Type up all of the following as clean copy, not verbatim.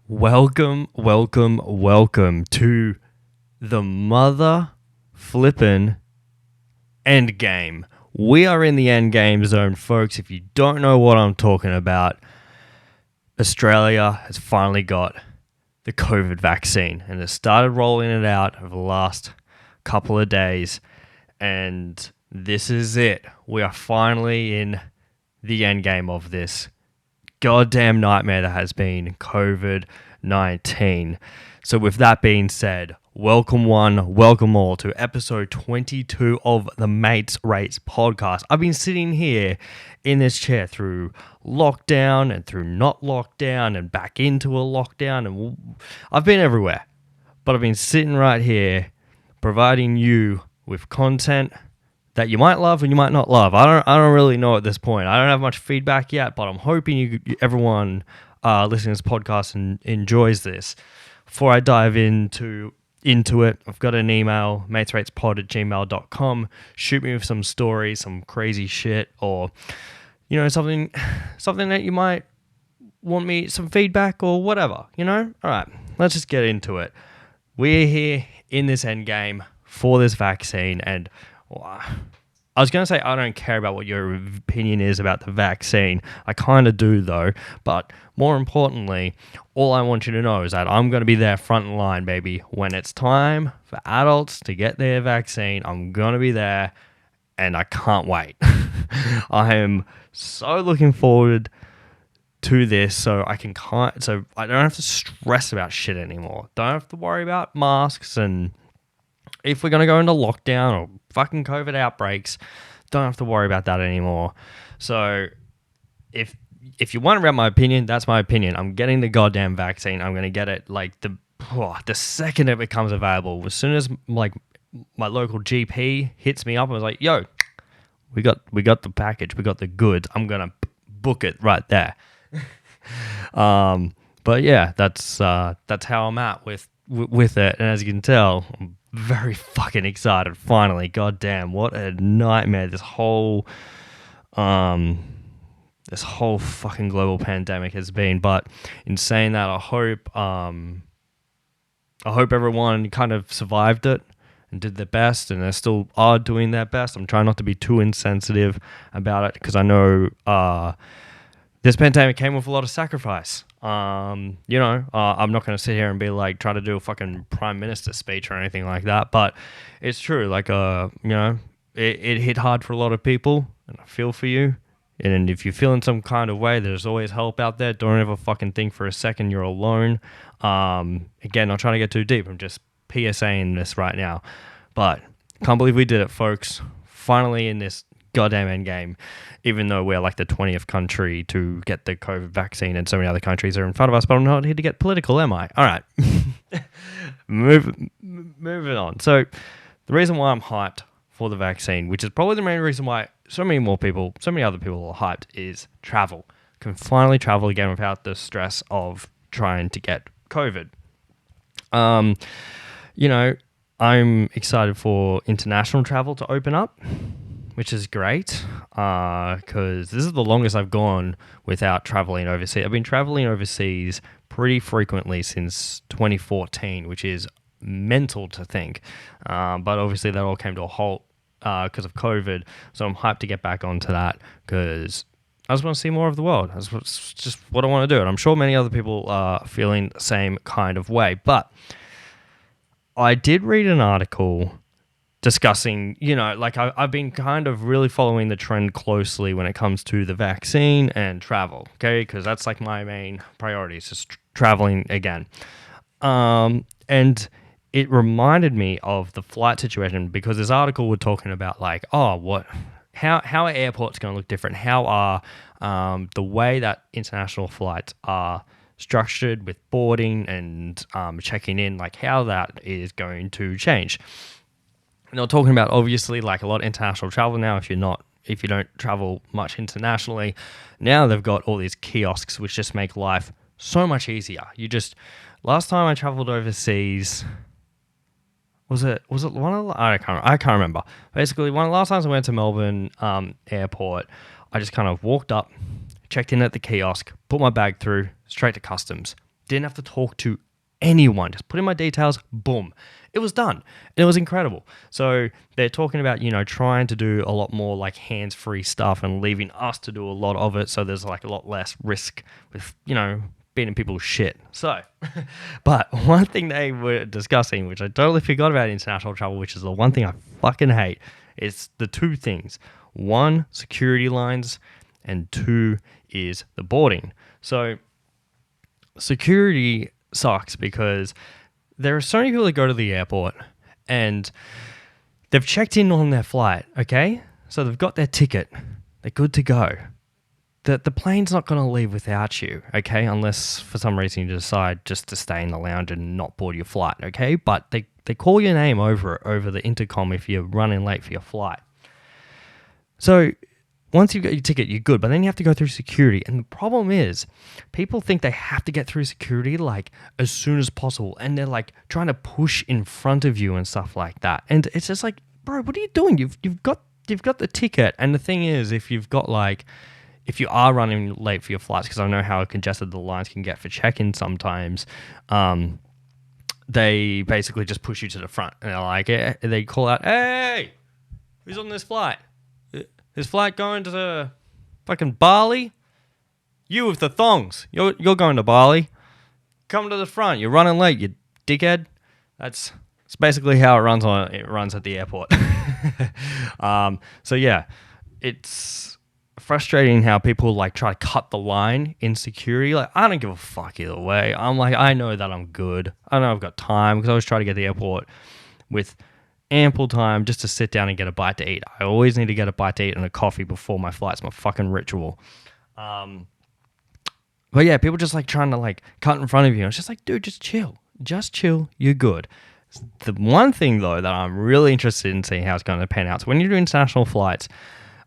Welcome to the mother flippin' Endgame. We are in the Endgame zone, folks. If you don't know what I'm talking about, Australia has finally got the COVID vaccine and has started rolling it out over the last couple of days. And this is it. We are finally in the endgame of this goddamn nightmare that has been COVID-19. So with that being said, welcome all to episode 22 of the Mates Rates podcast. I've been sitting here in this chair through lockdown and through not lockdown and back into a lockdown, and I've been everywhere. But I've been sitting right here providing you with content that you might love and you might not love. I don't really know at this point. I don't have much feedback yet, but I'm hoping everyone listening to this podcast enjoys this. Before I dive into it, I've got an email, matesratespod@gmail.com. Shoot me with some stories, some crazy shit, or something that you might want me some feedback or whatever. All right, let's just get into it. We're here in this end game for this vaccine, and I was going to say I don't care about what your opinion is about the vaccine. I kind of do, though. But more importantly, all I want you to know is that I'm going to be there front line, baby. When it's time for adults to get their vaccine, I'm going to be there, and I can't wait. I am so looking forward to this so I don't have to stress about shit anymore. Don't have to worry about masks and if we're going to go into lockdown or fucking COVID outbreaks, don't have to worry about that anymore. So if you want about my opinion, that's my opinion. I'm getting the goddamn vaccine. I'm going to get it like the second it becomes available. As soon as like my local GP hits me up and was like, yo, we got the package. We got the goods. I'm going to book it right there. But yeah, that's how I'm at with it. And as you can tell, I'm very fucking excited. Finally, goddamn, what a nightmare this whole fucking global pandemic has been. But in saying that, I hope everyone kind of survived it and did their best, and they still are doing their best. I'm trying not to be too insensitive about it because I know this pandemic came with a lot of sacrifice. I'm not going to sit here and be like, try to do a fucking prime minister speech or anything like that. But it's true. Like, it hit hard for a lot of people, and I feel for you. And if you're feeling some kind of way, there's always help out there. Don't ever fucking think for a second you're alone. Again, not trying to get too deep. I'm just PSAing this right now. But can't believe we did it, folks. Finally in this goddamn endgame, even though we're like the 20th country to get the COVID vaccine and so many other countries are in front of us, but I'm not here to get political, am I? All right. Moving on. So the reason why I'm hyped for the vaccine, which is probably the main reason why so many other people are hyped, is travel. Can finally travel again without the stress of trying to get COVID. I'm excited for international travel to open up, which is great because this is the longest I've gone without traveling overseas. I've been traveling overseas pretty frequently since 2014, which is mental to think. But obviously that all came to a halt because of COVID. So I'm hyped to get back onto that because I just want to see more of the world. That's just what I want to do. And I'm sure many other people are feeling the same kind of way. But I did read an article discussing, I've been kind of really following the trend closely when it comes to the vaccine and travel, okay? Because that's like my main priority is just traveling again. And it reminded me of the flight situation because this article was talking about how are airports going to look different? How are the way that international flights are structured with boarding and checking in, like how that is going to change. And they're talking about obviously like a lot of international travel now. If you don't travel much internationally, now they've got all these kiosks which just make life so much easier. Last time I traveled overseas, was it one of the, I can't remember. Basically, one of the last times I went to Melbourne airport, I just kind of walked up, checked in at the kiosk, put my bag through, straight to customs. Didn't have to talk to anyone. Just put in my details, boom. It was done. And it was incredible. So they're talking about, trying to do a lot more like hands-free stuff and leaving us to do a lot of it. So there's like a lot less risk with, beating people's shit. So, but one thing they were discussing, which I totally forgot about international travel, which is the one thing I fucking hate, is the two things. One, security lines, and two is the boarding. So security sucks because there are so many people that go to the airport and they've checked in on their flight, okay? So they've got their ticket. They're good to go. The plane's not going to leave without you, okay? Unless for some reason you decide just to stay in the lounge and not board your flight, okay? But they call your name over the intercom if you're running late for your flight. So once you've got your ticket, you're good, but then you have to go through security. And the problem is, people think they have to get through security like as soon as possible, and they're like trying to push in front of you and stuff like that. And it's just like, bro, what are you doing? You've got the ticket. And the thing is, if you are running late for your flights, because I know how congested the lines can get for check-in sometimes, they basically just push you to the front, and they're like, they call out, "Hey, who's on this flight? This flight going to fucking Bali? You with the thongs. You're going to Bali. Come to the front. You're running late, you dickhead." It's basically how it runs at the airport. So yeah, it's frustrating how people like try to cut the line in security. Like, I don't give a fuck either way. I'm like, I know that I'm good. I know I've got time, because I always try to get to the airport with ample time just to sit down and get a bite to eat. I always need to get a bite to eat and a coffee before my flight. It's my fucking ritual. But yeah, people just like trying to like cut in front of you. It's just like, dude, just chill. Just chill. You're good. The one thing though that I'm really interested in seeing how it's going to pan out. So when you do international flights,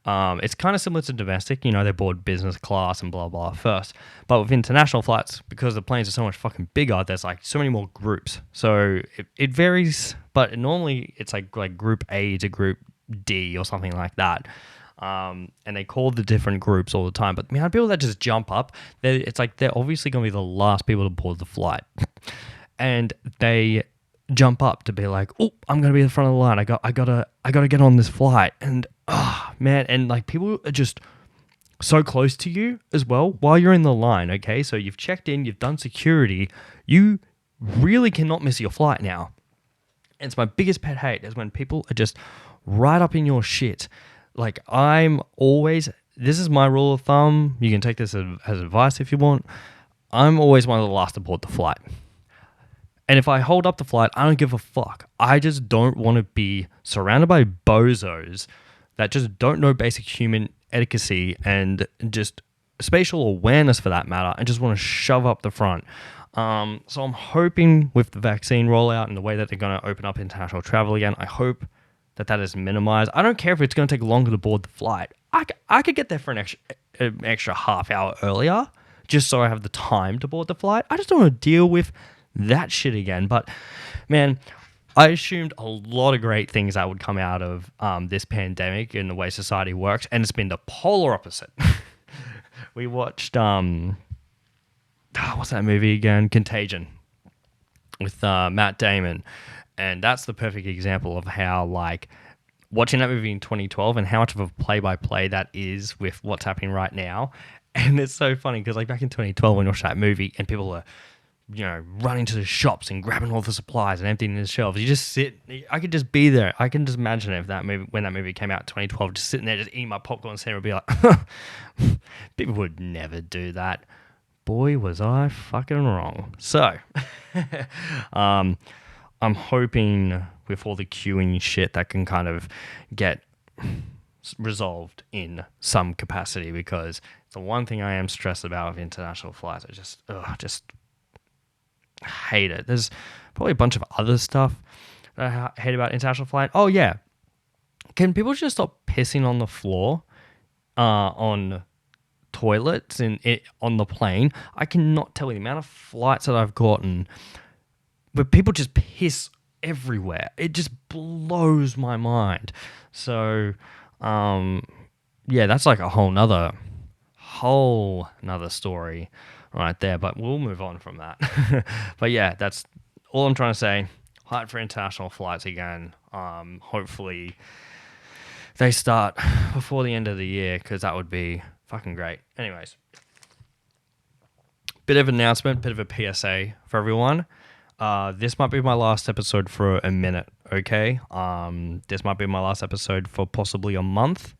it's kind of similar to domestic. They board business class and blah, blah first. But with international flights, because the planes are so much fucking bigger, there's like so many more groups. So it varies, but normally it's like group A to group D or something like that. And they call the different groups all the time. But man, people that just jump up, it's like they're obviously going to be the last people to board the flight. And they jump up to be like, "Oh, I'm going to be in the front of the line. I gotta get on this flight." And man, and like people are just so close to you as well while you're in the line, okay? So you've checked in, you've done security, you really cannot miss your flight now. And it's my biggest pet hate is when people are just right up in your shit. Like, this is my rule of thumb. You can take this as advice if you want. I'm always one of the last to board the flight. And if I hold up the flight, I don't give a fuck. I just don't want to be surrounded by bozos that just don't know basic human etiquette and just spatial awareness for that matter, and just want to shove up the front. So I'm hoping with the vaccine rollout and the way that they're going to open up international travel again, I hope that is minimized. I don't care if it's going to take longer to board the flight. I could get there for an extra half hour earlier, just so I have the time to board the flight. I just don't want to deal with that shit again. But man, I assumed a lot of great things that would come out of this pandemic and the way society works, and it's been the polar opposite. We watched what's that movie again? Contagion with Matt Damon, and that's the perfect example of how like watching that movie in 2012 and how much of a play-by-play that is with what's happening right now. And it's so funny because like back in 2012 when you watched that movie and people are running to the shops and grabbing all the supplies and emptying the shelves. You just sit. I could just be there. I can just imagine if when that movie came out in 2012, just sitting there, just eating my popcorn and would be like, people would never do that. Boy, was I fucking wrong. So, I'm hoping with all the queuing shit that can kind of get resolved in some capacity, because it's the one thing I am stressed about with international flights. I just hate it. There's probably a bunch of other stuff that I hate about international flight. Oh yeah, can people just stop pissing on the floor on toilets on the plane? I cannot tell you the amount of flights that I've gotten where people just piss everywhere. It just blows my mind. So yeah, that's like a whole nother story. right there. But we'll move on from that. But yeah, that's all I'm trying to say. Hyped for international flights again. Hopefully they start before the end of the year, because that would be fucking great. Anyways, bit of an announcement, bit of a PSA for everyone. This might be my last episode for a minute, okay? This might be my last episode for possibly a month.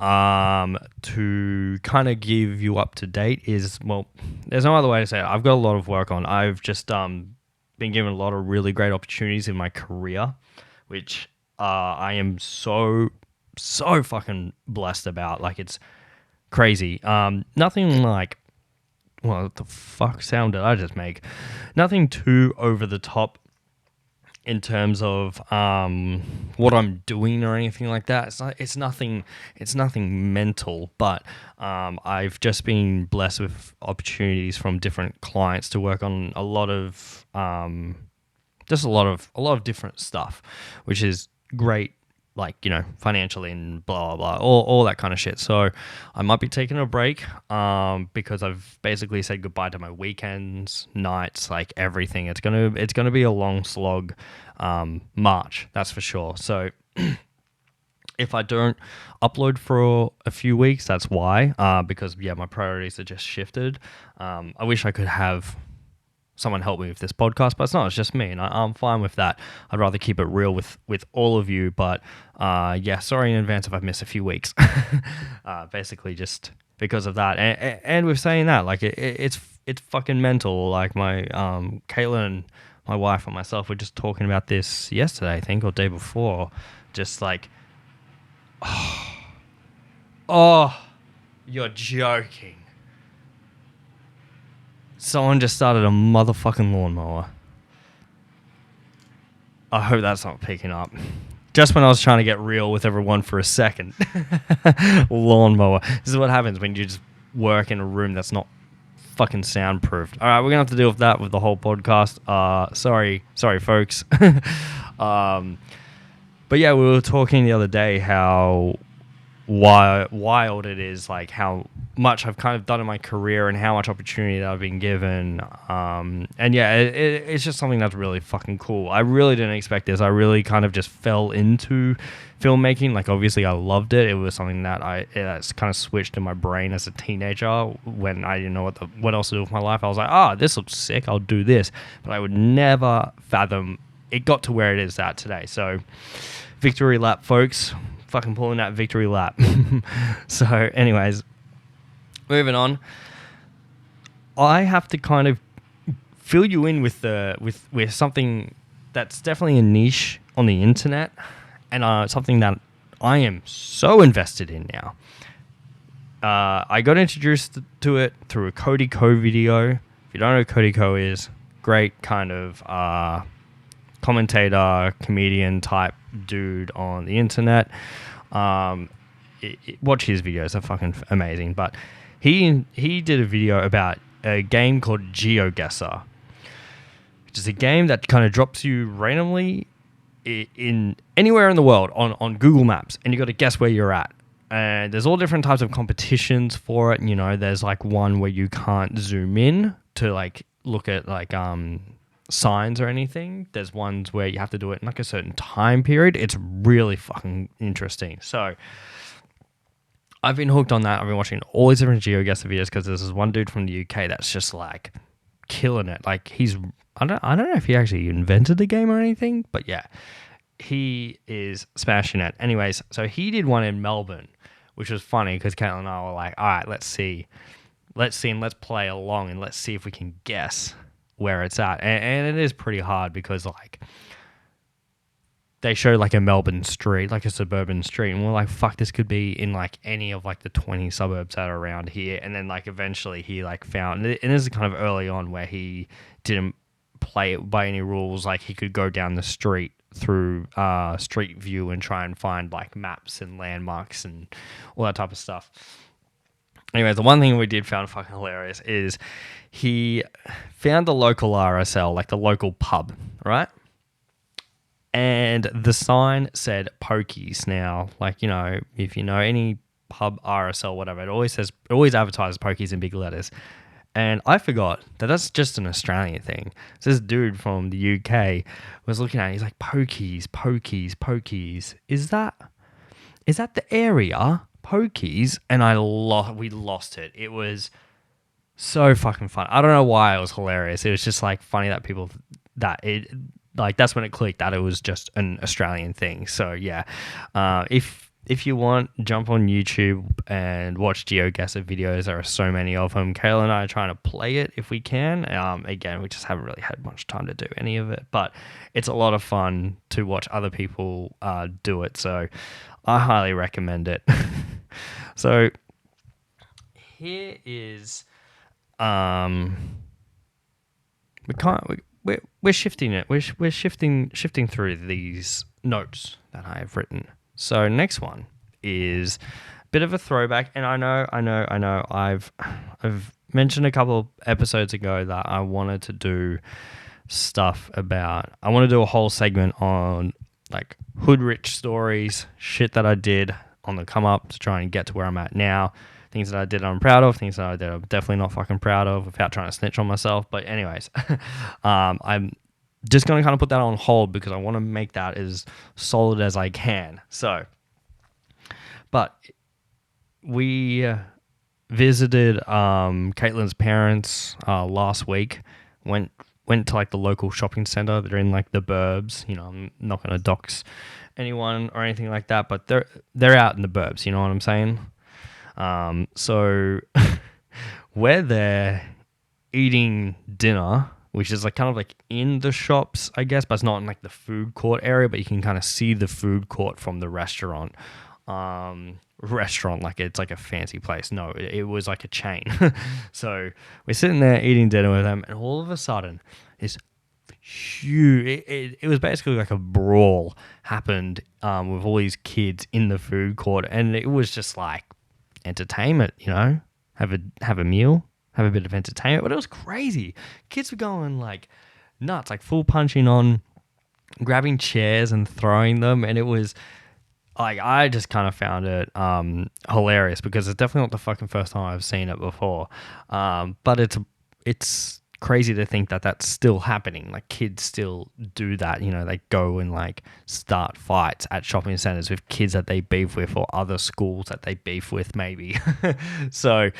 To kind of give you up to date is, well, there's no other way to say it. I've got a lot of work on. I've just been given a lot of really great opportunities in my career, which I am so fucking blessed about. Like, it's crazy. Nothing like, well, what the fuck sound did I just make? Nothing too over the top in terms of what I'm doing or anything like that. It's nothing mental, but I've just been blessed with opportunities from different clients to work on a lot of just a lot of different stuff, which is great. Like, you know, financially and blah, blah, blah, all that kind of shit. So I might be taking a break because I've basically said goodbye to my weekends, nights, like everything. It's gonna be a long slog March, that's for sure. So if I don't upload for a few weeks, that's why. Because, yeah, my priorities are just shifted. I wish I could have someone help me with this podcast, but it's not. It's just me, and I'm fine with that. I'd rather keep it real with all of you, but yeah, sorry in advance if I've missed a few weeks. Basically just because of that. And with saying that, like, it's fucking mental. Like, my Caitlin, my wife, and myself were just talking about this yesterday, I think, or day before. Just like, oh, you're joking. Someone just started a motherfucking lawnmower. I hope that's not picking up. Just when I was trying to get real with everyone for a second. Lawnmower. This is what happens when you just work in a room that's not fucking soundproofed. All right, we're going to have to deal with that with the whole podcast. Sorry, folks. But yeah, we were talking the other day how wild it is, like how much I've kind of done in my career and how much opportunity that I've been given. And yeah, it's just something that's really fucking cool. I really didn't expect this. I really kind of just fell into filmmaking. Like, obviously I loved it. It was something that that's kind of switched in my brain as a teenager when I didn't know what else to do with my life. I was like, this looks sick, I'll do this. But I would never fathom it got to where it is at today. So victory lap, folks. Fucking pulling that victory lap. So anyways, moving on. I have to kind of fill you in with something that's definitely a niche on the internet, and something that I am so invested in now. I got introduced to it through a Cody Co video. If you don't know who Cody Co is, great kind of commentator, comedian type dude on the internet. Watch his videos, they're fucking amazing. But he did a video about a game called Geoguessr, which is a game that kind of drops you randomly in anywhere in the world on Google Maps, and you got to guess where you're at. And there's all different types of competitions for it. You know, there's like one where you can't zoom in to like look at like signs or anything. There's ones where you have to do it in like a certain time period. It's really fucking interesting. So I've been hooked on that. I've been watching all these different Geoguessr videos because there's this one dude from the UK that's just like killing it. Like, I don't know if he actually invented the game or anything, but yeah, he is smashing it. Anyways, so he did one in Melbourne, which was funny because Caitlin and I were like, all right, let's see and let's play along and let's see if we can guess where it's at. And it is pretty hard because like they show like a Melbourne street, like a suburban street, and we're like, fuck, this could be in like any of like the 20 suburbs that are around here. And then like eventually he like found, and this is kind of early on where he didn't play it by any rules. Like, he could go down the street through Street View and try and find like maps and landmarks and all that type of stuff. Anyways, the one thing we did found fucking hilarious is he found the local RSL, like the local pub, right? And the sign said Pokies. Now, like, you know, if you know any pub RSL, whatever, it always advertises Pokies in big letters. And I forgot that that's just an Australian thing. So this dude from the UK was looking at it. He's like, pokies, pokies, pokies. Is that the area? Pokies? And we lost it. It was so fucking fun. I don't know why it was hilarious. It was just like funny that people that it like that's when it clicked that it was just an Australian thing. So yeah, if you want, jump on YouTube and watch Geoguessr videos. There are so many of them. Kayla and I are trying to play it if we can. Again, we just haven't really had much time to do any of it, but it's a lot of fun to watch other people do it. So I highly recommend it. So here is we're shifting it. We're shifting through these notes that I have written. So next one is a bit of a throwback, and I know. I've mentioned a couple of episodes ago that I wanted to do stuff about. I want to do a whole segment on like hood rich stories, shit that I did on the come up to try and get to where I'm at now. Things that I did I'm proud of, things that I did I'm definitely not fucking proud of without trying to snitch on myself. But anyways, I'm just going to kind of put that on hold because I want to make that as solid as I can. So, but we visited Caitlin's parents last week. Went to like the local shopping center. They're in like the burbs. You know, I'm not going to dox anyone or anything like that, but they're out in the burbs. You know what I'm saying? So we're there eating dinner, which is like kind of like in the shops, I guess, but it's not in like the food court area, but you can kind of see the food court from the restaurant. Like it's like a fancy place. No, it was like a chain. So we're sitting there eating dinner with them, and all of a sudden this huge, it was basically like a brawl happened with all these kids in the food court, and it was just like entertainment, you know, have a meal, have a bit of entertainment. But it was crazy. Kids were going like nuts, like full punching on, grabbing chairs and throwing them, and it was like I just kind of found it hilarious because it's definitely not the fucking first time I've seen it before. But it's crazy to think that that's still happening. Like kids still do that, you know, they go and like start fights at shopping centers with kids that they beef with or other schools that they beef with maybe. So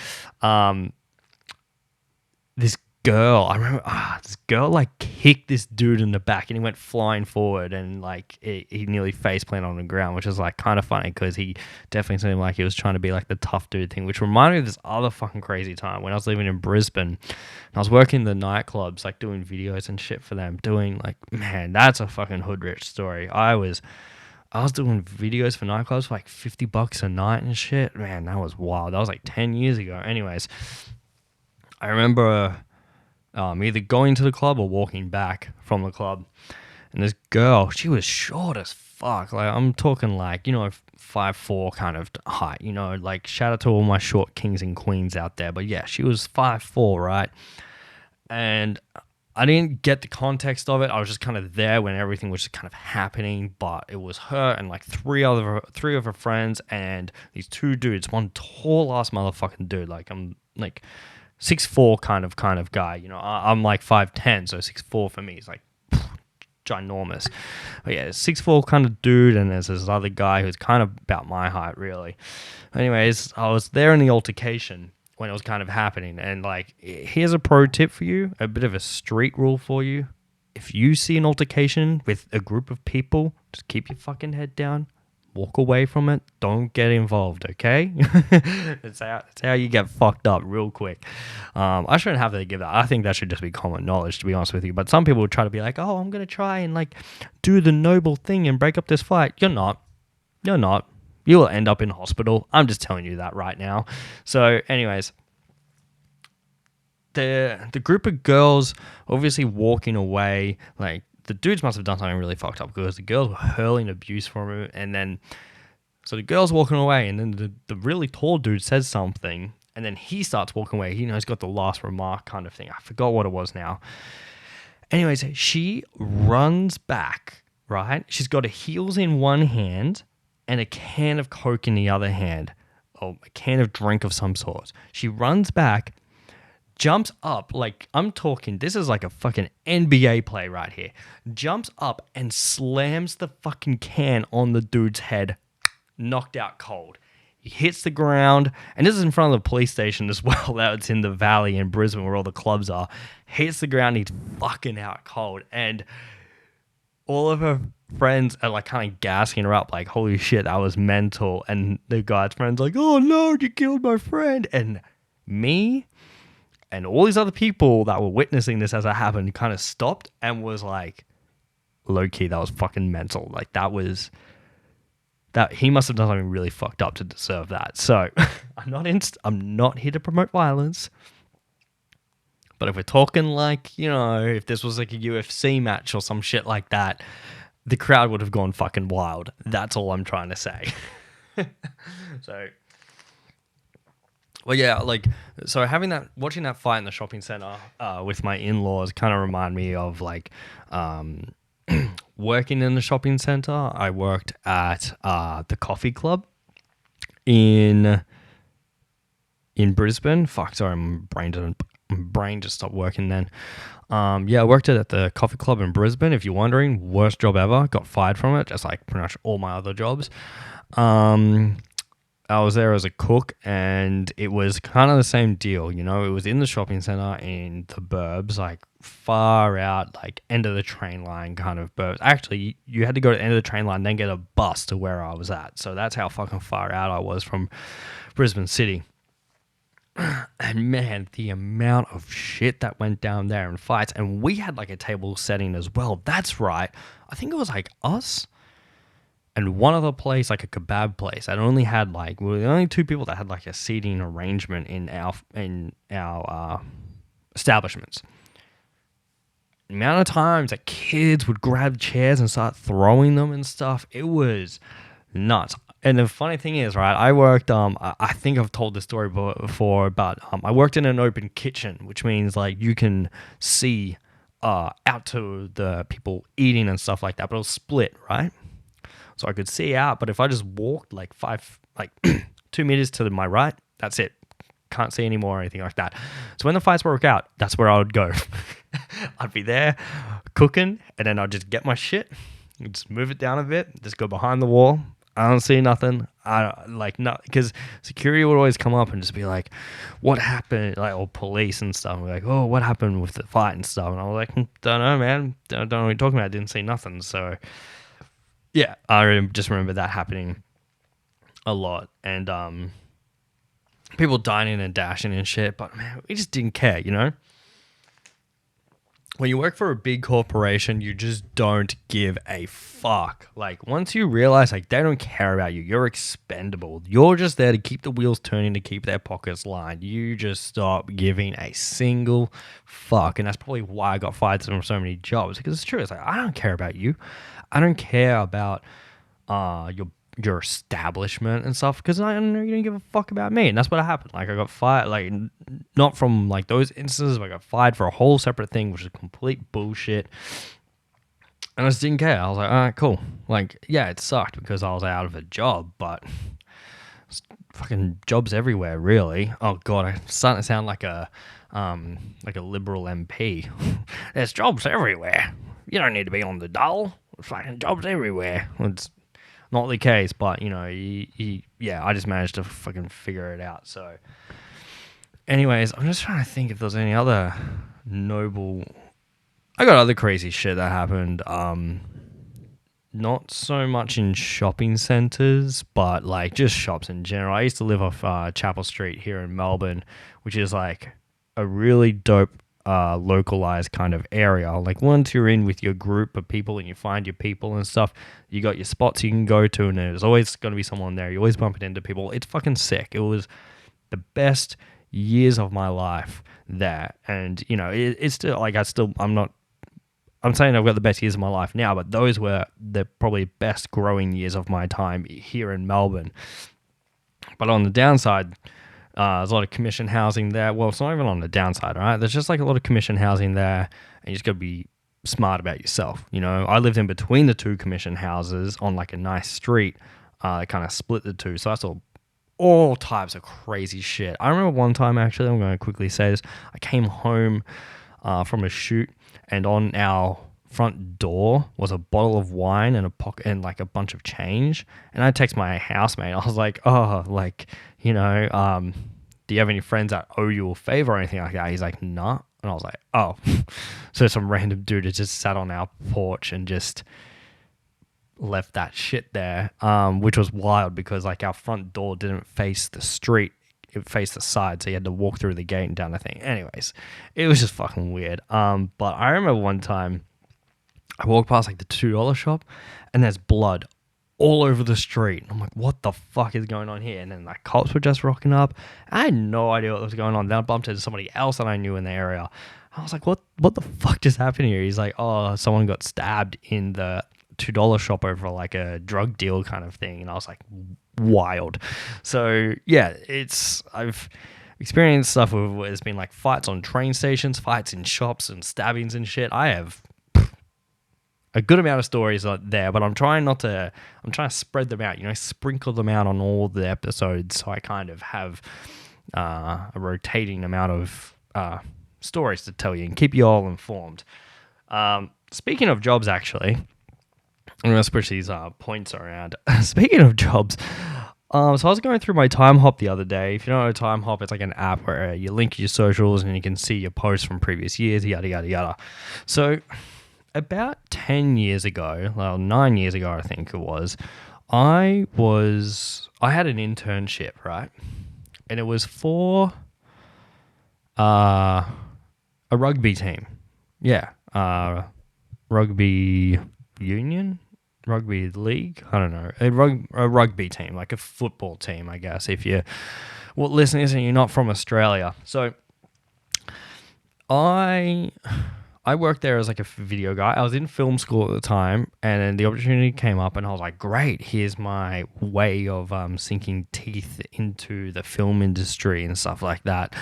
this girl, I remember this girl like kicked this dude in the back and he went flying forward and like he nearly face planted on the ground, which is like kind of funny because he definitely seemed like he was trying to be like the tough dude thing, which reminded me of this other fucking crazy time when I was living in Brisbane and I was working in the nightclubs, like doing videos and shit for them, doing like, man, that's a fucking hood rich story. I was doing videos for nightclubs for like $50 a night and shit. Man, that was wild. That was like 10 years ago. Anyways, I remember either going to the club or walking back from the club. And this girl, she was short as fuck. Like, I'm talking like, you know, 5'4" kind of height, you know, like shout out to all my short kings and queens out there. But yeah, she was 5'4", right? And I didn't get the context of it. I was just kind of there when everything was just kind of happening. But it was her and like three of her friends and these two dudes, one tall ass motherfucking dude. Like, I'm like 6'4" kind of guy, you know. I'm like 5'10", so 6'4" for me is like ginormous. But yeah, 6'4" kind of dude, and there's this other guy who's kind of about my height, really. Anyways, I was there in the altercation when it was kind of happening, and like, here's a pro tip for you, a bit of a street rule for you. If you see an altercation with a group of people, just keep your fucking head down. Walk away from it. Don't get involved, okay? That's how you get fucked up real quick. I shouldn't have to give that. I think that should just be common knowledge, to be honest with you. But some people try to be like, oh, I'm going to try and like do the noble thing and break up this fight. You're not. You will end up in hospital. I'm just telling you that right now. So anyways, the group of girls obviously walking away, like, the dudes must have done something really fucked up because the girls were hurling abuse from him. And then, so the girl's walking away, and then the really tall dude says something, and then he starts walking away. He's got the last remark kind of thing. I forgot what it was now. Anyways, she runs back, right? She's got her heels in one hand and a can of Coke in the other hand, or a can of drink of some sort. She runs back, jumps up, like, I'm talking, this is like a fucking NBA play right here. Jumps up and slams the fucking can on the dude's head, knocked out cold. He hits the ground, and this is in front of the police station as well. That's in the valley in Brisbane where all the clubs are. Hits the ground, he's fucking out cold, and all of her friends are like kind of gassing her up, like, holy shit, that was mental. And the guy's friend's like, oh no, you killed my friend. And me and all these other people that were witnessing this as it happened kind of stopped and was like, low key, that was fucking mental. Like, that he must have done something really fucked up to deserve that. So I'm not here to promote violence. But if we're talking like, if this was like a UFC match or some shit like that, the crowd would have gone fucking wild. That's all I'm trying to say. So, well, yeah, like, so watching that fight in the shopping center with my in-laws kind of remind me of like working in the shopping center. I worked at the coffee club in Brisbane. Fuck, sorry, my brain just stopped working then. I worked at the coffee club in Brisbane. If you're wondering, worst job ever. Got fired from it, just like pretty much all my other jobs. I was there as a cook, and it was kind of the same deal. It was in the shopping center in the burbs, like far out, like end of the train line kind of burbs. Actually, you had to go to the end of the train line, then get a bus to where I was at. So that's how fucking far out I was from Brisbane City. And man, the amount of shit that went down there in fights. And we had like a table setting as well. That's right. I think it was like us and one other place, like a kebab place. I only had like, we were the only two people that had like a seating arrangement in our establishments. The amount of times that kids would grab chairs and start throwing them and stuff, it was nuts. And the funny thing is, right, I worked, I think I've told this story before, but I worked in an open kitchen, which means like you can see out to the people eating and stuff like that, but it was split, right? So I could see out, but if I just walked like 2 meters to my right, that's it. Can't see anymore or anything like that. So when the fights broke out, that's where I would go. I'd be there cooking, and then I'd just get my shit, just move it down a bit, just go behind the wall. I don't see nothing. Because security would always come up and just be like, "What happened?" Like, or police and stuff. We're like, "Oh, what happened with the fight and stuff?" And I was like, "Don't know, man. Don't know what you're talking about. I didn't see nothing." So, yeah, I just remember that happening a lot, and people dining and dashing and shit. But man, we just didn't care, When you work for a big corporation, you just don't give a fuck. Like, once you realize, like, they don't care about you, you're expendable. You're just there to keep the wheels turning, to keep their pockets lined. You just stop giving a single fuck. And that's probably why I got fired from so many jobs. Because it's true. It's like, I don't care about you. I don't care about your establishment and stuff, because I know you don't give a fuck about me. And that's what happened. Like, I got fired, like, not from like those instances, but I got fired for a whole separate thing, which is complete bullshit. And I just didn't care. I was like, all right, cool. Like, yeah, it sucked because I was out of a job, but fucking jobs everywhere, really. Oh god, I'm starting to sound like a liberal MP. There's jobs everywhere. You don't need to be on the dole. There's fucking jobs everywhere. It's not the case, but I just managed to fucking figure it out. So, anyways, I'm just trying to think if there's any other noble. I got other crazy shit that happened. Not so much in shopping centers, but like just shops in general. I used to live off Chapel Street here in Melbourne, which is like a really dope localized kind of area. Like, once you're in with your group of people and you find your people and stuff, you got your spots you can go to, and there's always going to be someone there. You're always bumping into people. It's fucking sick. It was the best years of my life there. And it's still like, I'm saying I've got the best years of my life now, but those were the probably best growing years of my time here in Melbourne. But on the downside, there's a lot of commission housing there. Well, it's not even on the downside, all right? There's just like a lot of commission housing there, and you just got to be smart about yourself. I lived in between the two commission houses on like a nice street that kind of split the two. So that's all all types of crazy shit. I remember one time, actually, I'm going to quickly say this. I came home from a shoot, and on our front door was a bottle of wine and a pocket and like a bunch of change. And I text my housemate. I was like, oh, like, do you have any friends that owe you a favor or anything like that? He's like, nah. And I was like, oh. So some random dude had just sat on our porch and just left that shit there, which was wild because like our front door didn't face the street. It faced the side, so you had to walk through the gate and down the thing. Anyways, it was just fucking weird. But I remember one time I walked past like the $2 shop and there's blood all over the street. I'm like, what the fuck is going on here? And then like cops were just rocking up. I had no idea what was going on. Then I bumped into somebody else that I knew in the area. I was like, what the fuck just happened here? He's like, oh, someone got stabbed in the $2 shop over like a drug deal kind of thing. And I was like, wild. So yeah, I've experienced stuff where there's been like fights on train stations, fights in shops and stabbings and shit. I have a good amount of stories there, but I'm trying to spread them out, sprinkle them out on all the episodes so I kind of have a rotating amount of stories to tell you and keep you all informed. Speaking of jobs, actually, I'm going to push these points around. Speaking of jobs, so I was going through my Time Hop the other day. If you don't know Time Hop, it's like an app where you link your socials and you can see your posts from previous years, yada, yada, yada. So about 10 years ago, 9 years ago, I think it was, I had an internship, right? And it was for a rugby team. Yeah. Rugby union? Rugby league? I don't know. A rugby team, like a football team, I guess, if you're listening and you're not from Australia. So I worked there as like a video guy. I was in film school at the time, and then the opportunity came up, and I was like, great, here's my way of sinking teeth into the film industry and stuff like that.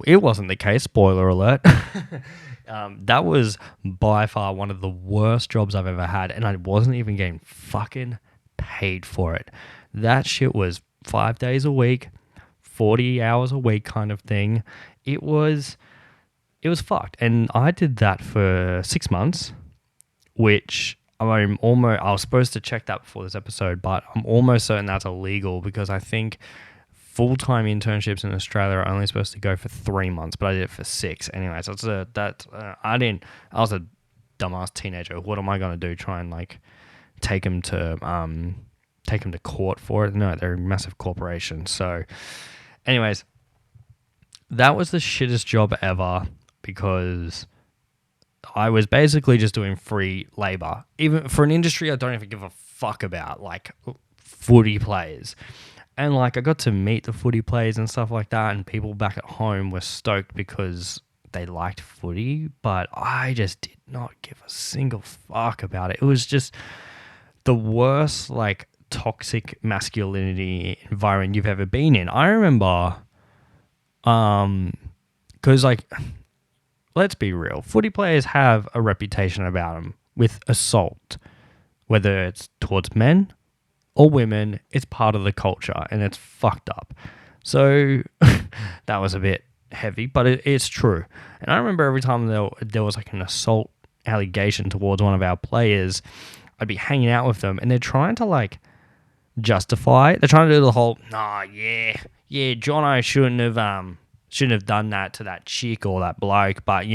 It wasn't the case, spoiler alert. That was by far one of the worst jobs I've ever had, and I wasn't even getting fucking paid for it. That shit was 5 days a week, 40 hours a week kind of thing. It was fucked. And I did that for 6 months, which I was supposed to check that before this episode, but I'm almost certain that's illegal because I think full-time internships in Australia are only supposed to go for 3 months, but I did it for 6 anyway. So I was a dumbass teenager. What am I going to do? Try and like take them to court for it? No, they're a massive corporation. So anyways, that was the shittest job ever because I was basically just doing free labor, even for an industry I don't even give a fuck about, like footy players. And like I got to meet the footy players and stuff like that, and people back at home were stoked because they liked footy, but I just did not give a single fuck about it. It was just the worst like toxic masculinity environment you've ever been in. I remember because like, let's be real, footy players have a reputation about them with assault, whether it's towards men or women. It's part of the culture and it's fucked up. So that was a bit heavy, but it's true. And I remember every time there was like an assault allegation towards one of our players, I'd be hanging out with them and they're trying to like justify it. They're trying to do the whole, yeah, Jono shouldn't have done that to that chick or that bloke, but he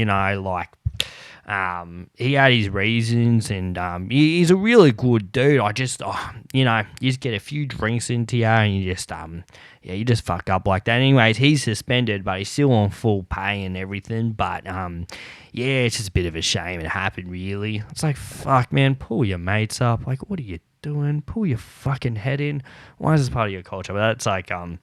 had his reasons, and he's a really good dude. I just, you just get a few drinks into you, and you just fuck up like that. Anyways, he's suspended, but he's still on full pay and everything. But it's just a bit of a shame it happened. Really, it's like, fuck, man, pull your mates up. Like, what are you doing? Pull your fucking head in. Why is this part of your culture? But that's like, I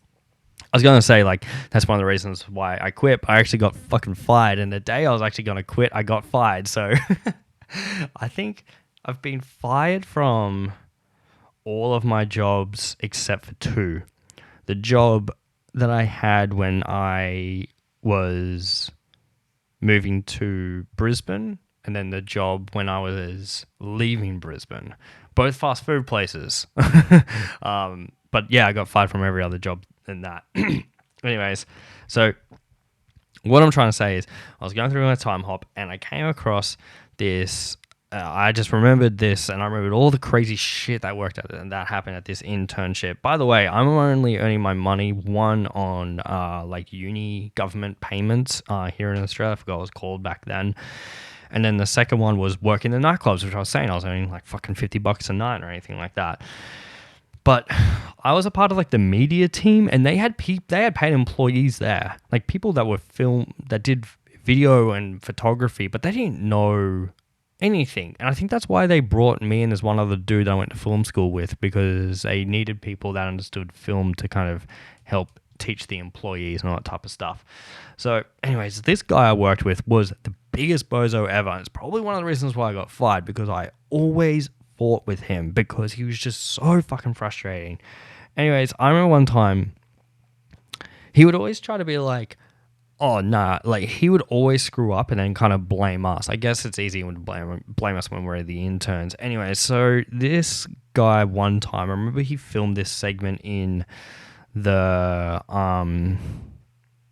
was going to say, like, that's one of the reasons why I quit. I actually got fucking fired. And the day I was actually going to quit, I got fired. So I think I've been fired from all of my jobs except for 2. The job that I had when I was moving to Brisbane, and then the job when I was leaving Brisbane. Both fast food places. But But yeah, I got fired from every other job than that. Anyways, so what I'm trying to say is I was going through my time hop and I came across this. I just remembered this, and I remembered all the crazy shit that worked out and that happened at this internship. By the way, I'm only earning my money on like uni government payments here in Australia. I forgot what it was called back then. And then the second one was working in the nightclubs, which I was saying I was earning like fucking $50 a night or anything like that. But I was a part of like the media team, and they had paid employees there, like people that were that did video and photography, but they didn't know anything. And I think that's why they brought me in as one other dude that I went to film school with, because they needed people that understood film to kind of help teach the employees and all that type of stuff. So anyways, this guy I worked with was the biggest bozo ever. And it's probably one of the reasons why I got fired, because I always fought with him because he was just so fucking frustrating. Anyways, I remember one time he would always try to be like, oh, nah, like he would always screw up and then kind of blame us. I guess it's easy to blame us when we're the interns. Anyway, so this guy one time, I remember he filmed this segment in the,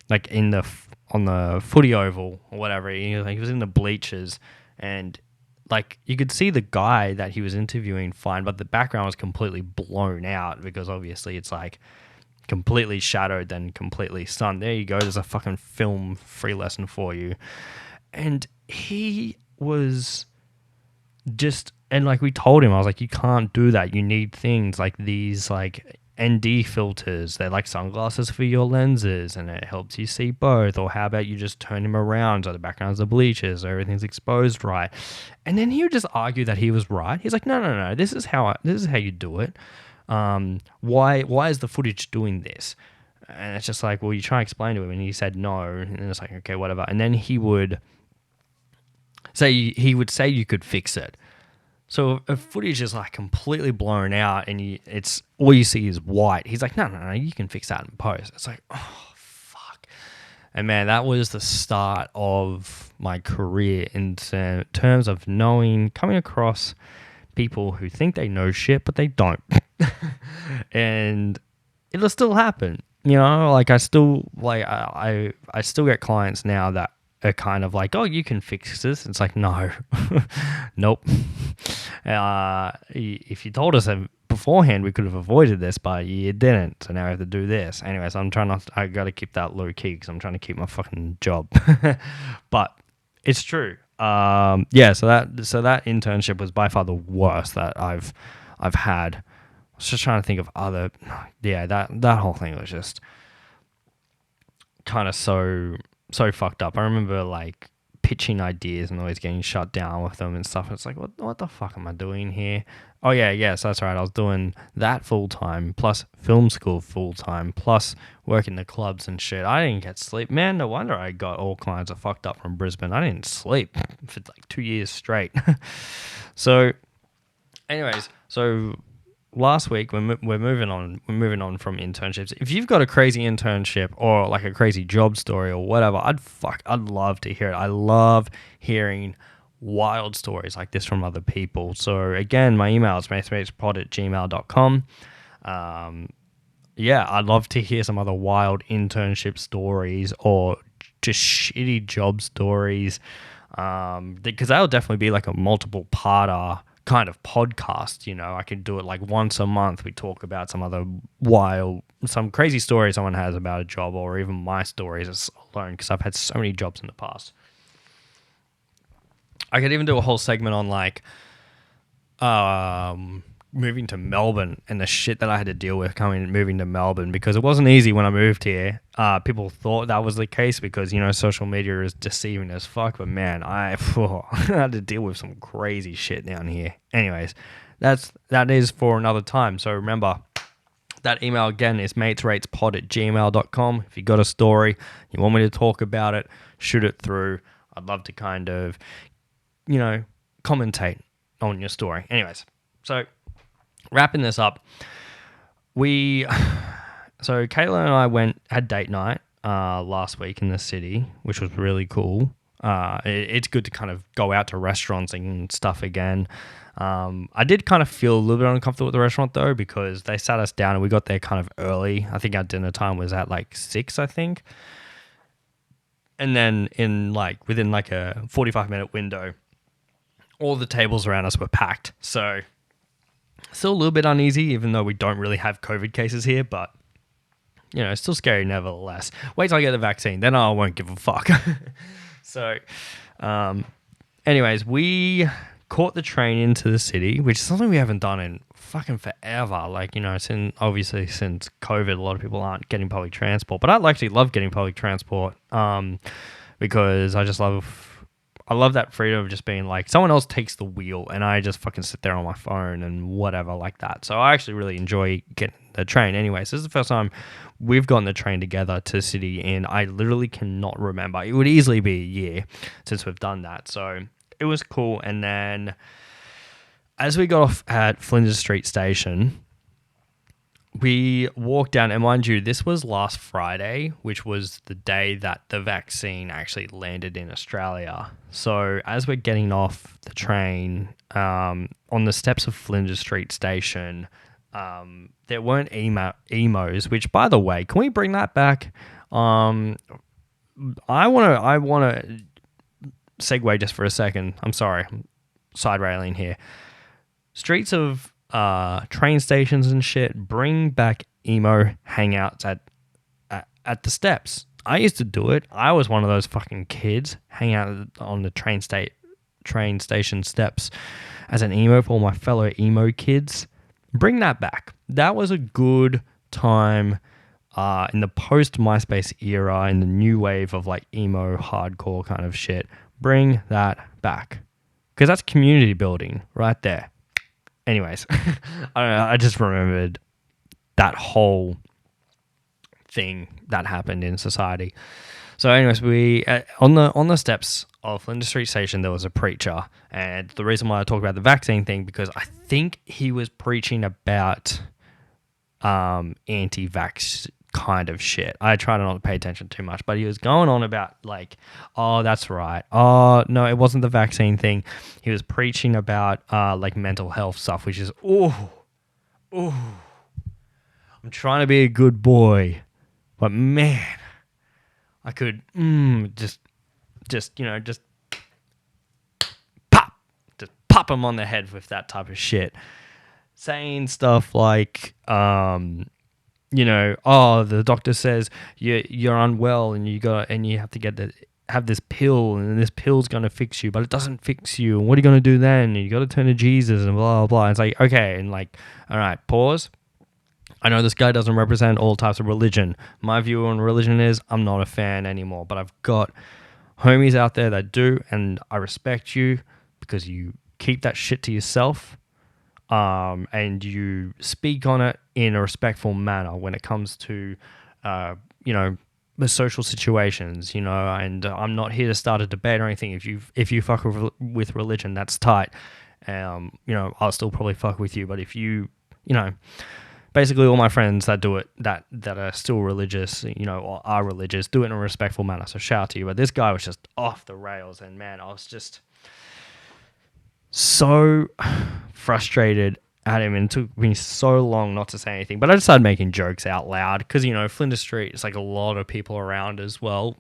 like on the footy oval or whatever. He was in the bleachers, and like you could see the guy that he was interviewing fine, but the background was completely blown out because obviously it's like completely shadowed then completely sun. There you go, there's a fucking film free lesson for you. And he was just, and like we told him, I was like, you can't do that, you need things like these like ND filters, they're like sunglasses for your lenses and it helps you see both. Or how about you just turn him around so the background's the bleachers so everything's exposed right. And then he would just argue that he was right. He's like, no, this is how you do it. Why is the footage doing this? And it's just like, well, you try to explain to him, and he said no, and it's like, okay, whatever. And then he would say you could fix it. So if footage is like completely blown out and it's all you see is white, he's like, no, you can fix that in post. It's like, oh fuck. And man, that was the start of my career in terms of coming across people who think they know shit, but they don't. And it'll still happen, like I still get clients now that are kind of like, oh, you can fix this. It's like, no. Nope. If you told us beforehand, we could have avoided this, but you didn't, so now I have to do this. Anyways, I gotta keep that low key because I'm trying to keep my fucking job. But it's true. So that internship was by far the worst that I've had. I was just trying to think of other, that whole thing was just kind of so fucked up. I remember like pitching ideas and always getting shut down with them and stuff. It's like, what the fuck am I doing here? Oh yeah, so that's right. I was doing that full time plus film school full time plus working the clubs and shit. I didn't get sleep, man. No wonder I got all kinds of fucked up from Brisbane. I didn't sleep for like 2 years straight. So, anyways, last week we're moving on from internships. If you've got a crazy internship or like a crazy job story or whatever, I'd love to hear it. I love hearing wild stories like this from other people. So again, my email is mathematicspod@gmail.com. I'd love to hear some other wild internship stories or just shitty job stories, because that'll definitely be like a multiple parter kind of podcast. I could do it like once a month. We talk about some crazy story someone has about a job, or even my stories alone, because I've had so many jobs in the past. I could even do a whole segment on like moving to Melbourne and the shit that I had to deal with moving to Melbourne, because it wasn't easy when I moved here. People thought that was the case because, social media is deceiving as fuck. But man, I had to deal with some crazy shit down here. Anyways, that is for another time. So remember, that email again is matesratespod@gmail.com. If you got a story, you want me to talk about it, shoot it through. I'd love to kind of, commentate on your story. Anyways, so wrapping this up, so Kayla and I had date night last week in the city, which was really cool. It's good to kind of go out to restaurants and stuff again. I did kind of feel a little bit uncomfortable at the restaurant though, because they sat us down and we got there kind of early. I think our dinner time was at like 6, I think. And then within like a 45-minute window, all the tables around us were packed. So still a little bit uneasy, even though we don't really have COVID cases here, but it's still scary nevertheless. Wait till I get the vaccine, then I won't give a fuck. So, anyways, we caught the train into the city, which is something we haven't done in fucking forever. Like, since COVID, a lot of people aren't getting public transport, but I actually love getting public transport, because I love that freedom of just being like, someone else takes the wheel and I just fucking sit there on my phone and whatever like that. So I actually really enjoy getting the train. Anyways, this is the first time we've gotten the train together to the city, and I literally cannot remember. It would easily be a year since we've done that. So it was cool. And then as we got off at Flinders Street Station, we walked down, and mind you, this was last Friday, which was the day that the vaccine actually landed in Australia. So as we're getting off the train, on the steps of Flinders Street Station, there weren't emos, which, by the way, can we bring that back? I want to segue just for a second. I'm sorry, side railing here. Streets of train stations and shit, bring back emo hangouts at the steps. I used to do it. I was one of those fucking kids hanging out on the train station steps as an emo for all my fellow emo kids. Bring that back. That was a good time in the post MySpace era, in the new wave of like emo hardcore kind of shit. Bring that back, because that's community building right there. Anyways, I don't know, I just remembered that whole thing that happened in society. So anyways, we on the steps of Flinders Street Station, there was a preacher, and the reason why I talk about the vaccine thing, because I think he was preaching about anti-vax kind of shit. I try to not pay attention too much, but he was going on about like, oh, that's right. Oh, no, it wasn't the vaccine thing. He was preaching about like mental health stuff, which is, I'm trying to be a good boy, but man, I could just pop him on the head with that type of shit. Saying stuff like, the doctor says you're unwell and you have to have this pill, and this pill's gonna fix you, but it doesn't fix you. And what are you gonna do then? And you gotta turn to Jesus and blah blah blah. And it's like, okay, and like, all right, pause. I know this guy doesn't represent all types of religion. My view on religion is I'm not a fan anymore, but I've got homies out there that do, and I respect you because you keep that shit to yourself. And you speak on it in a respectful manner when it comes to, the social situations, and I'm not here to start a debate or anything. If you fuck with religion, that's tight. I'll still probably fuck with you, but if you, basically all my friends that do it, that are still religious, or are religious, do it in a respectful manner. So shout out to you. But this guy was just off the rails, and man, I was just so frustrated at him, and it took me so long not to say anything, but I just started making jokes out loud because Flinders Street is like a lot of people around as well,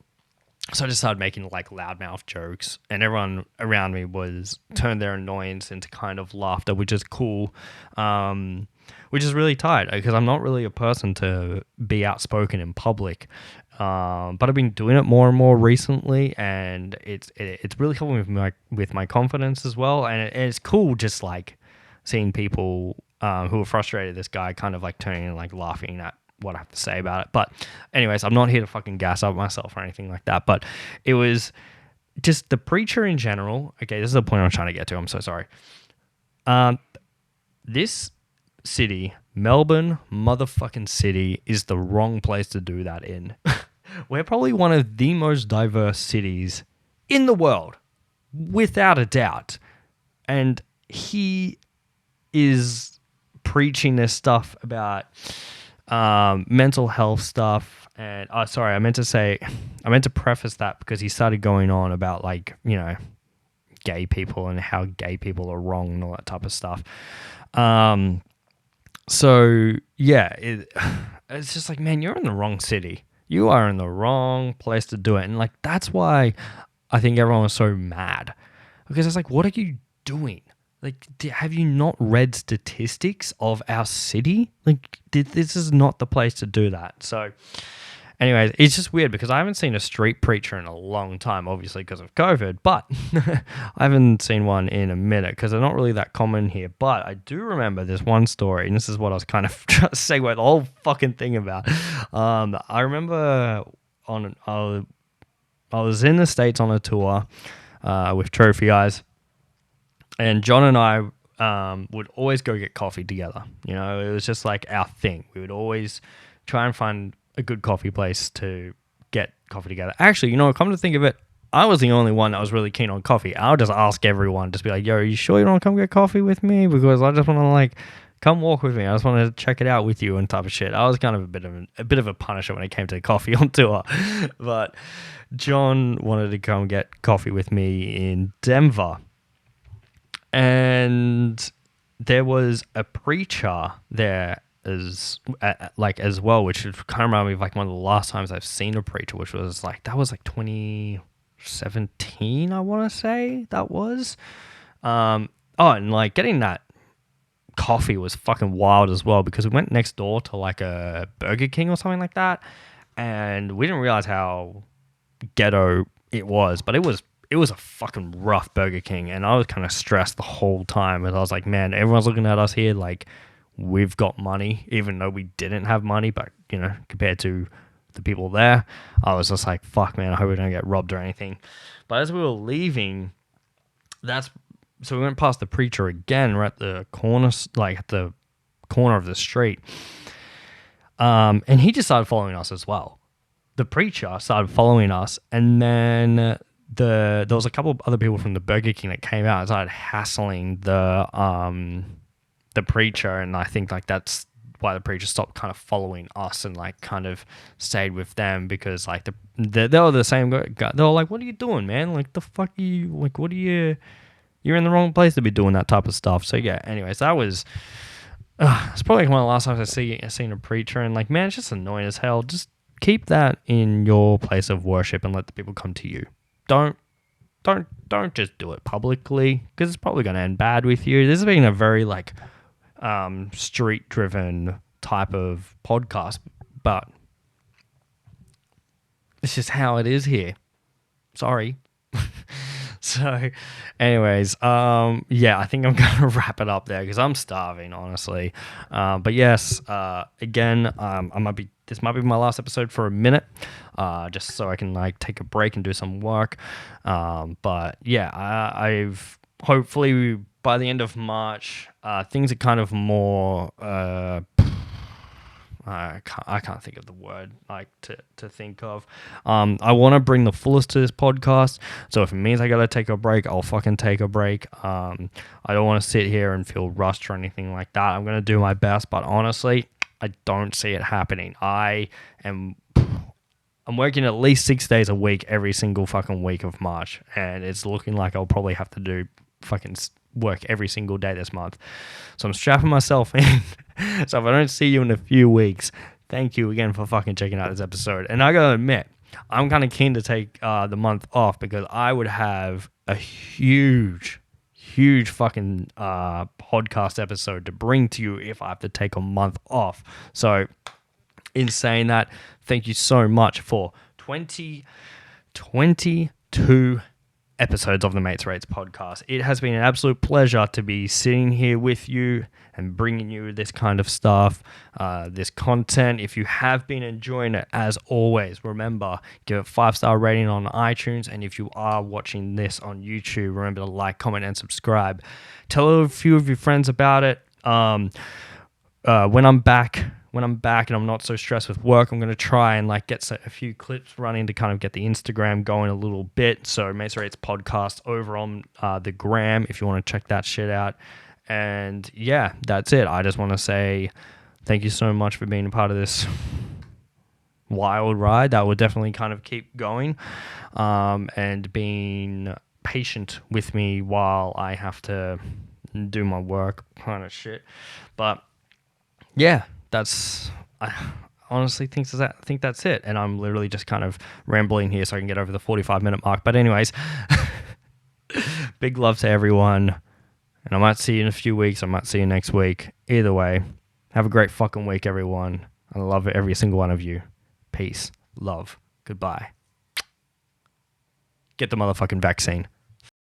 so I just started making like loudmouth jokes, and everyone around me was turned their annoyance into kind of laughter, which is cool, which is really tight because I'm not really a person to be outspoken in public, but I've been doing it more and more recently, and it's really helping with my confidence as well, and it's cool just like seeing people who are frustrated at this guy kind of like turning and like laughing at what I have to say about it. But anyways, I'm not here to fucking gas up myself or anything like that, but it was just the preacher in general. Okay, this is the point I'm trying to get to. I'm so sorry. This city, Melbourne motherfucking city, is the wrong place to do that in. We're probably one of the most diverse cities in the world, without a doubt. And he is preaching this stuff about mental health stuff. And sorry, I meant to preface that because he started going on about like, gay people and how gay people are wrong and all that type of stuff. So yeah, it's just like, man, you're in the wrong city. You are in the wrong place to do it. And like, that's why I think everyone was so mad, because it's like, what are you doing? Like, have you not read statistics of our city? Like, this is not the place to do that. So anyways, it's just weird because I haven't seen a street preacher in a long time, obviously because of COVID, but I haven't seen one in a minute because they're not really that common here. But I do remember this one story, and this is what I was kind of trying to segue the whole fucking thing about. I remember I was in the States on a tour with Trophy Eyes, and John and I would always go get coffee together. It was just like our thing. We would always try and find a good coffee place to get coffee together. Actually, come to think of it, I was the only one that was really keen on coffee. I'll just ask everyone, just be like, yo, are you sure you don't want to come get coffee with me? Because I just want to like, come walk with me. I just want to check it out with you and type of shit. I was kind of a bit of a punisher when it came to coffee on tour. But John wanted to come get coffee with me in Denver. And there was a preacher there as well, which kind of reminded me of like one of the last times I've seen a preacher, which was like, that was like 2017, I want to say that was. And like getting that coffee was fucking wild as well, because we went next door to like a Burger King or something like that, and we didn't realize how ghetto it was, but it was a fucking rough Burger King, and I was kind of stressed the whole time, and I was like, man, everyone's looking at us here like we've got money, even though we didn't have money, but compared to the people there, I was just like, fuck, man, I hope we don't get robbed or anything. But as we were leaving, so we went past the preacher again. We're at the corner, like at the corner of the street, and he just started following us as well. The preacher started following us, and then there was a couple of other people from the Burger King that came out and started hassling the preacher, and I think like that's why the preacher stopped kind of following us and like kind of stayed with them, because like they were the same guy. They were like, what are you doing, man? Like, the fuck are you, like, what are you, you're in the wrong place to be doing that type of stuff. So yeah, anyways, that was it's probably like one of the last times I seen a preacher, and like, man, it's just annoying as hell. Just keep that in your place of worship and let the people come to you. Don't just do it publicly, because it's probably going to end bad with you. This has been a very like street driven type of podcast, but it's just how it is here. Sorry. So anyways, yeah, I think I'm gonna wrap it up there because I'm starving, honestly. But yes, again, this might be my last episode for a minute, just so I can like take a break and do some work. But yeah, I've hopefully by the end of March, things are kind of more. I can't think of the word like to think of. I want to bring the fullest to this podcast, so if it means I gotta take a break, I'll fucking take a break. I don't want to sit here and feel rushed or anything like that. I'm gonna do my best, but honestly, I don't see it happening. I'm working at least 6 days a week every single fucking week of March, and it's looking like I'll probably have to do fucking work every single day this month. So I'm strapping myself in. So if I don't see you in a few weeks, thank you again for fucking checking out this episode. And I gotta admit, I'm kind of keen to take the month off, because I would have a huge fucking podcast episode to bring to you if I have to take a month off. So in saying that, thank you so much for 22 episodes of the Mates Rates podcast. It has been an absolute pleasure to be sitting here with you and bringing you this kind of stuff, this content. If you have been enjoying it, as always, remember, give it a 5-star rating on iTunes. And if you are watching this on YouTube, remember to like, comment, and subscribe. Tell a few of your friends about it. When I'm back and I'm not so stressed with work, I'm going to try and like get a few clips running to kind of get the Instagram going a little bit. So Mates Rates podcast over on the gram if you want to check that shit out. And yeah, that's it. I just want to say Thank you so much for being a part of this wild ride that will definitely kind of keep going, and being patient with me while I have to do my work kind of shit. But yeah, I honestly think that's it, and I'm literally just kind of rambling here so I can get over the 45-minute mark. But anyways, big love to everyone, and I might see you in a few weeks. I might see you next week. Either way, have a great fucking week, everyone. I love every single one of you. Peace, love, goodbye. Get the motherfucking vaccine.